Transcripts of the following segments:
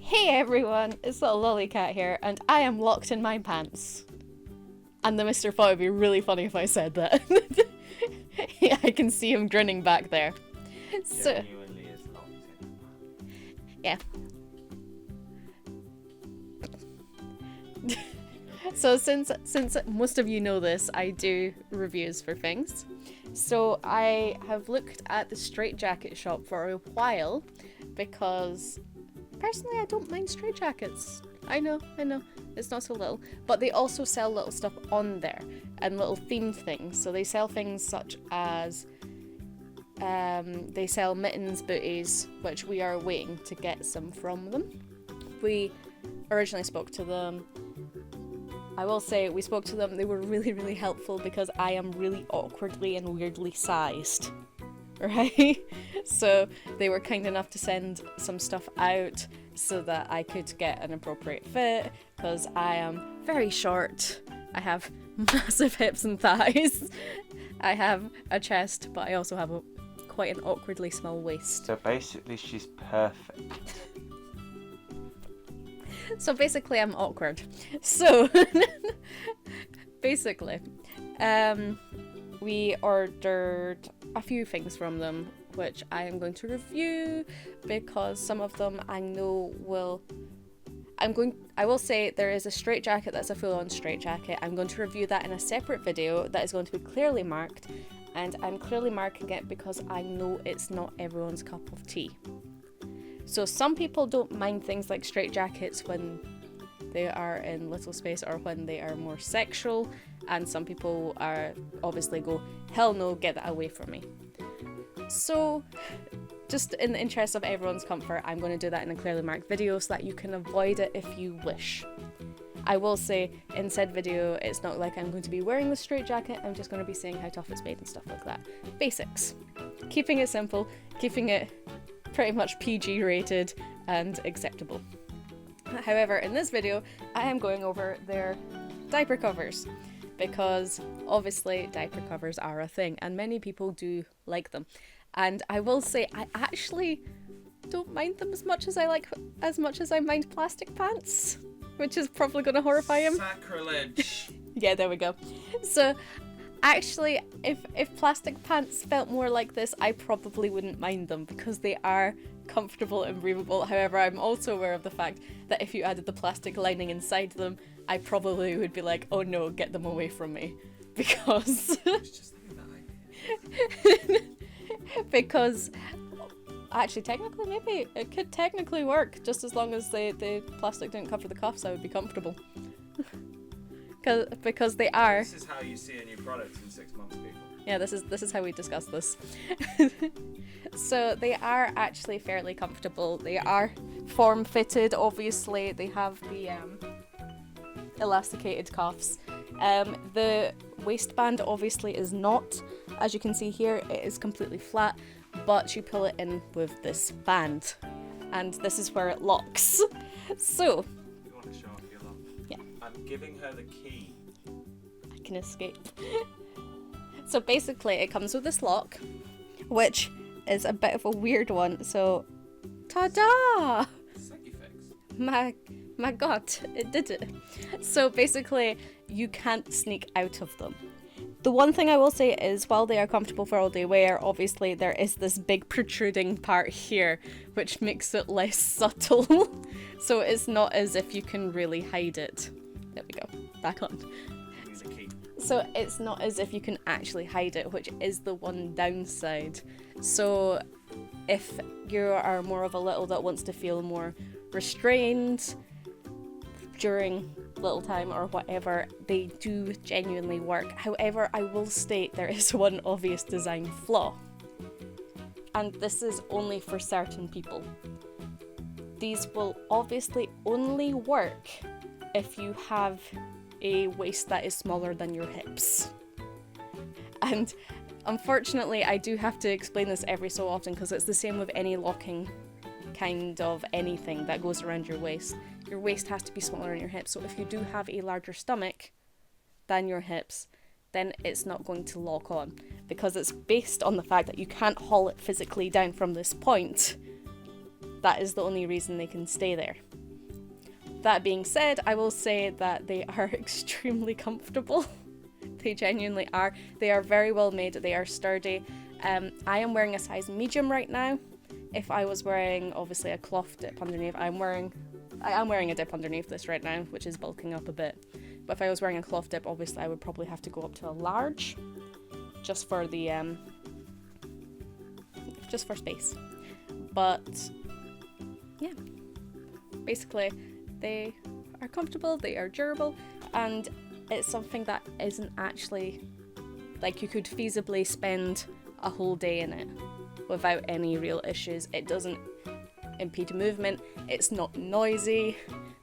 Hey everyone, it's little Lollycat here, and I am locked in my pants. And the mister thought it'd be really funny if I said that. Yeah, I can see him grinning back there. So, Genuinely is locked in. yeah. So since most of you know this, I do reviews for things. So I have looked at the Straitjacket shop for a while because personally I don't mind straitjackets. I know, it's not so little, but they also sell little stuff on there and little themed things. So they sell things such as they sell mittens, booties, which we are waiting to get some from them. We originally spoke to them. I will say we spoke to them, they were really, really helpful because I am really awkwardly and weirdly sized, right? So they were kind enough to send some stuff out so that I could get an appropriate fit because I am very short. I have massive hips and thighs. I have a chest, but I also have quite an awkwardly small waist. So basically she's perfect. So basically I'm awkward. So basically we ordered a few things from them which I am going to review because some of them I know I will say there is a straitjacket that's a full-on straitjacket. I'm going to review that in a separate video that is going to be clearly marked, and I'm clearly marking it because I know it's not everyone's cup of tea. So some people don't mind things like straitjackets when they are in little space or when they are more sexual, and some people are obviously go, hell no, get that away from me. So just in the interest of everyone's comfort, I'm going to do that in a clearly marked video so that you can avoid it if you wish. I will say in said video, it's not like I'm going to be wearing the straitjacket, I'm just going to be saying how tough it's made and stuff like that. Basics. Keeping it simple, keeping it pretty much PG rated and acceptable. However, in this video, I am going over their diaper covers because obviously diaper covers are a thing and many people do like them. And I will say I actually don't mind them as much as I mind plastic pants, which is probably going to horrify him. Sacrilege! Yeah, there we go. So actually, if plastic pants felt more like this, I probably wouldn't mind them because they are comfortable and breathable. However, I'm also aware of the fact that if you added the plastic lining inside them, I probably would be like, oh no, get them away from me. Because because actually technically maybe it could technically work just as long as the plastic didn't cover the cuffs. I would be comfortable. Because they are. This is how you see a new product in 6 months, people. Yeah, this is how we discuss this. So they are actually fairly comfortable. They are form fitted, obviously. They have the elasticated cuffs. The waistband obviously is not. As you can see here, it is completely flat, but you pull it in with this band. And this is where it locks. So You want to show off your lock? yeah. I'm giving her the key. I can escape. So basically it comes with this lock, which is a bit of a weird one. So ta-da! Segifix. My god, it did it. So basically you can't sneak out of them. The one thing I will say is while they are comfortable for all day wear, obviously there is this big protruding part here which makes it less subtle. So it's not as if you can really hide it. There we go, back on. Give me the key. So it's not as if you can actually hide it, which is the one downside. So if you are more of a little that wants to feel more restrained during little time or whatever, they do genuinely work. However, I will state there is one obvious design flaw. And this is only for certain people. These will obviously only work if you have a waist that is smaller than your hips. And unfortunately, I do have to explain this every so often because it's the same with any locking kind of anything that goes around your waist. Your waist has to be smaller than your hips. So if you do have a larger stomach than your hips, then it's not going to lock on because it's based on the fact that you can't haul it physically down from this point That is the only reason they can stay there. That being said, I will say that they are extremely comfortable. They genuinely are. They are very well made. They are sturdy. I am wearing a size medium right now. If I was wearing, obviously, a cloth dip underneath, I am wearing a dip underneath this right now, which is bulking up a bit. But if I was wearing a cloth dip, obviously, I would probably have to go up to a large, just for the, just for space. But, yeah. Basically, they are comfortable, they are durable, and it's something that isn't actually, like, you could feasibly spend a whole day in it without any real issues. It doesn't impede movement, it's not noisy.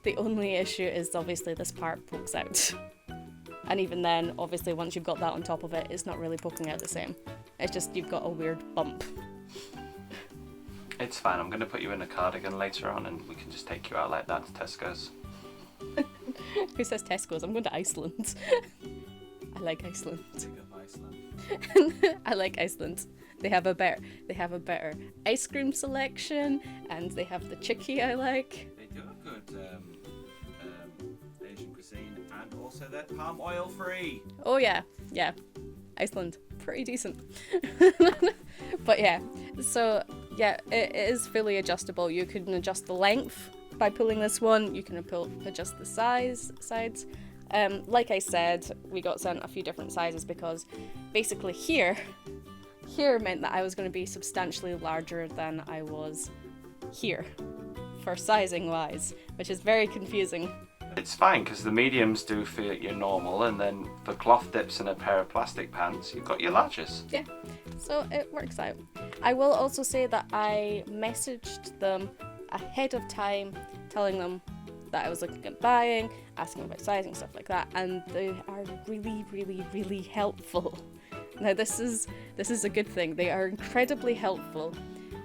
The only issue is obviously this part pokes out. And even then, obviously, once you've got that on top of it, it's not really poking out the same. It's just you've got a weird bump. It's fine, I'm going to put you in a cardigan later on and we can just take you out like that to Tesco's. Who says Tesco's? I'm going to Iceland. I like Iceland. Pick up Iceland. I like Iceland. They have a better ice cream selection, and they have the chicky I like. They do a good Asian cuisine, and also they're palm oil free. Oh yeah. Iceland, pretty decent. But yeah, so yeah, it is fully adjustable. You can adjust the length by pulling this one. You can adjust the sides. Like I said, we got sent a few different sizes because basically here meant that I was going to be substantially larger than I was here for sizing wise, which is very confusing. It's fine because the mediums do fit your normal, and then for cloth dips and a pair of plastic pants, you've got your larges. Yeah, so it works out. I will also say that I messaged them ahead of time, telling them that I was looking at buying, asking about sizing, stuff like that, and they are really, really, really helpful. Now this is a good thing. They are incredibly helpful,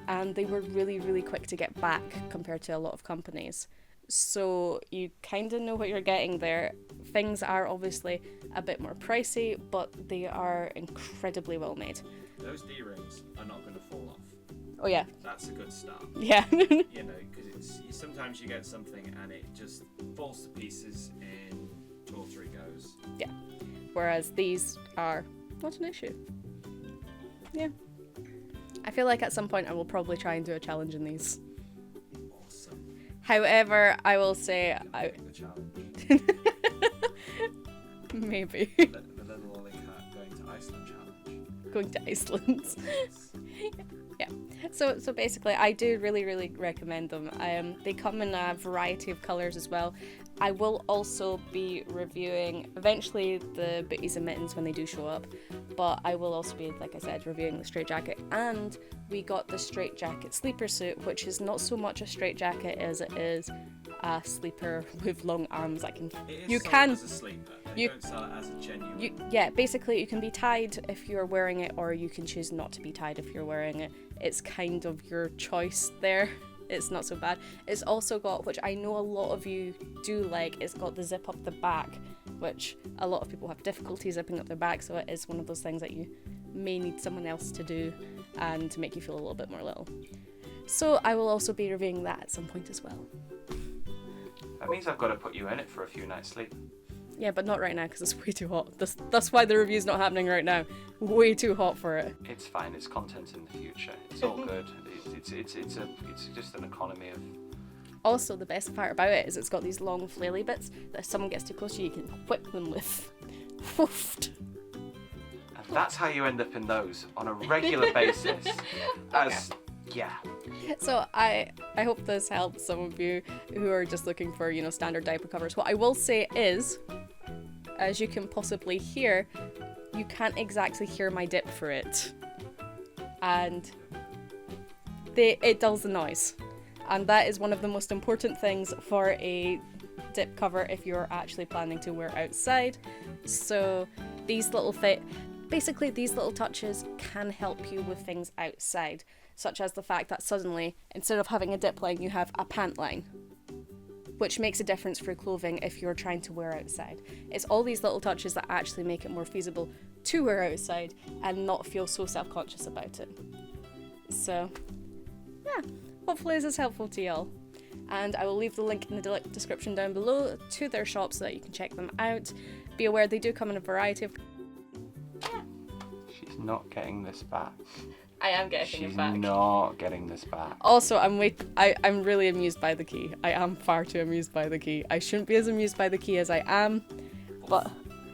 and they were really, really quick to get back compared to a lot of companies. So you kind of know what you're getting there. Things are obviously a bit more pricey, but they are incredibly well made. Those D-rings are not going to fall off. Oh yeah. That's a good start. Yeah. You know, because sometimes you get something and it just falls to pieces in 2 or 3 goes. Yeah. Whereas these are not an issue. Yeah. I feel like at some point I will probably try and do a challenge in these. Awesome. However, I will say The challenge. maybe The little lolly cat going to Iceland challenge. going to Iceland. Yeah. So basically, I do really, really recommend them. They come in a variety of colours as well. I will also be reviewing eventually the booties and mittens when they do show up, but I will also be, like I said, reviewing the straitjacket. And we got the straitjacket sleeper suit, which is not so much a straitjacket as it is a sleeper with long arms. You can as a sleeper. They don't sell it as a genuine. Basically you can be tied if you're wearing it, or you can choose not to be tied if you're wearing it. It's kind of your choice there. It's not so bad. It's also got, which I know a lot of you do like, it's got the zip up the back, which a lot of people have difficulty zipping up their back, so it is one of those things that you may need someone else to do and to make you feel a little bit more little. So I will also be reviewing that at some point as well. That means I've got to put you in it for a few nights' sleep. Yeah, but not right now because it's way too hot. That's why the review's not happening right now. Way too hot for it. It's fine. It's content in the future. It's all good. It's just an economy of. Also, the best part about it is it's got these long flaily bits that if someone gets too close to you, you can whip them with. Woofed. And that's how you end up in those on a regular basis. Yeah. So I hope this helps some of you who are just looking for, standard diaper covers. What I will say is, as you can possibly hear, you can't exactly hear my dip for it. And it does the noise. And that is one of the most important things for a dip cover if you're actually planning to wear outside. So these little touches can help you with things outside, such as the fact that suddenly, instead of having a dip line, you have a pant line, which makes a difference for clothing if you're trying to wear outside. It's all these little touches that actually make it more feasible to wear outside and not feel so self-conscious about it. So, yeah, hopefully this is helpful to y'all. And I will leave the link in the description down below to their shop so that you can check them out. Be aware they do come in a variety of... She's not getting this back. I am getting it back. She's not getting this back. Also, I'm really amused by the key. I am far too amused by the key. I shouldn't be as amused by the key as I am, but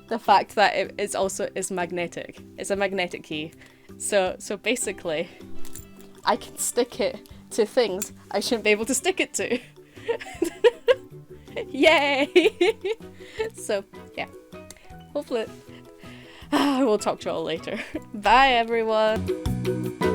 the fact that it is magnetic. It's a magnetic key. So basically, I can stick it to things I shouldn't be able to stick it to. Yay! So, yeah. Hopefully... we'll talk to you all later. Bye, everyone!